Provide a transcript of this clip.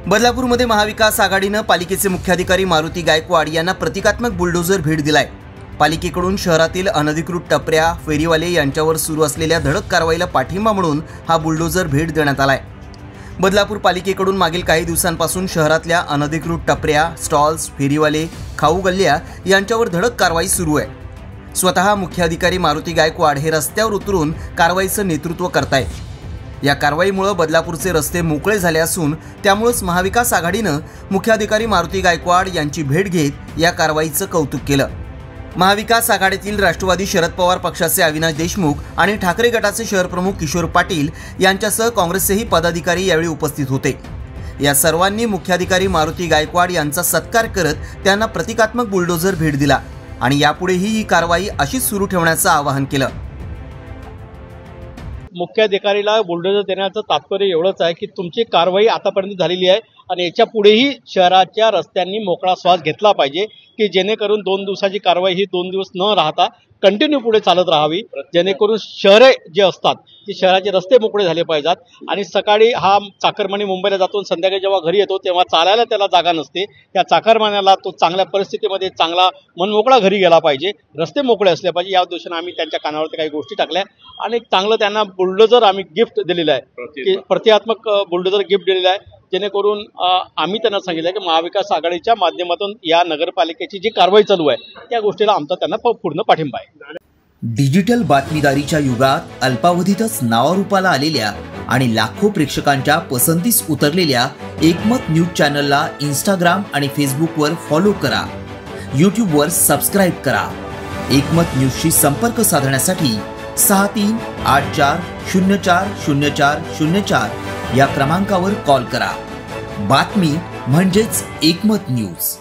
बदलापूरमध्ये महाविकास आघाडीनं पालिकेचे मुख्याधिकारी मारुती गायकवाड यांना प्रतिकात्मक बुलडोझर भेट दिलाय। पालिकेकडून शहरातील अनधिकृत टपऱ्या, फेरीवाले यांच्यावर सुरू असलेल्या धडक कारवाईला पाठिंबा म्हणून हा बुलडोझर भेट देण्यात आलाय। बदलापूर पालिकेकडून मागील काही दिवसांपासून शहरातल्या अनधिकृत टपऱ्या, स्टॉल्स, फेरीवाले, खाऊ गल्ल्या यांच्यावर धडक कारवाई सुरू आहे। स्वतः मुख्याधिकारी मारुती गायकवाड हे रस्त्यावर उतरून कारवाईचं नेतृत्व करतायत। या कारवाईमुळे बदलापूरचे रस्ते मोकळे झाले असून त्यामुळेच महाविकास आघाडीनं मुख्याधिकारी मारुती गायकवाड यांची भेट घेत या कारवाईचं कौतुक केलं। महाविकास आघाडीतील राष्ट्रवादी शरद पवार पक्षाचे अविनाश देशमुख आणि ठाकरे गटाचे शहर प्रमुख किशोर पाटील यांच्यासह काँग्रेसचेही पदाधिकारी यावेळी उपस्थित होते। या सर्वांनी मुख्याधिकारी मारुती गायकवाड यांचा सत्कार करत त्यांना प्रतिकात्मक बुलडोझर भेट दिला आणि यापुढेही ही कारवाई अशीच सुरू ठेवण्याचं आवाहन केलं। मुख्याधिकारीला बुलडोझर देण्याचं तात्पर्य एवढंच आहे की तुमची कारवाई आतापर्यंत झालेली आहे आणि याच्या पुढेही शहराच्या रस्त्यांनी मोकळा श्वास घेतला पाहिजे की जेणेकरून 2 दिवसाची कारवाई ही 2 दिवस न राहता कंटिन्यू पुढे चालत राहावी, जेणेकरून शहरे जे असतात ते शहराचे रस्ते मोकळे झाले पाहिजेत। आणि सकाळी हा चाकरमानी मुंबईला जातो, संध्याकाळी जेव्हा घरी येतो तेव्हा चालायला त्याला जागा नसते। त्या चाकरमान्याला तो चांगल्या परिस्थितीमध्ये चांगला मनमोकळा घरी गेला पाहिजे, रस्ते मोकळे असले पाहिजे। या उद्देशाने आम्ही त्यांच्या कानावरती काही गोष्टी टाकल्या आणि चांगलं त्यांना बुलडोझर आम्ही गिफ्ट दिलेलं आहे की प्रतिकात्मक बुलडोझर गिफ्ट दिलेलं आहे, जेणेकरून आम्ही त्यांना सांगितलं की महाविकास आघाडीच्या माध्यमातून या नगरपालिकेची जी कारवाई चालू आहे त्या गोष्टीला आमचा त्यांना पूर्ण पाठिंबा आहे। डिजिटल बातमीदारीच्या युगात अल्पावधीतच नावारूपाला आलेल्या आणि लाखो प्रेक्षकांच्या पसंतीस उतरलेल्या एकमत न्यूज चॅनलला इंस्टाग्राम आणि फेसबुकवर फॉलो करा, यूट्यूबवर सबस्क्राईब करा। एकमत न्यूजशी संपर्क साधण्यासाठी 6384040404 या क्रमांकावर कॉल करा। बातमी म्हणजेच एकमत न्यूज।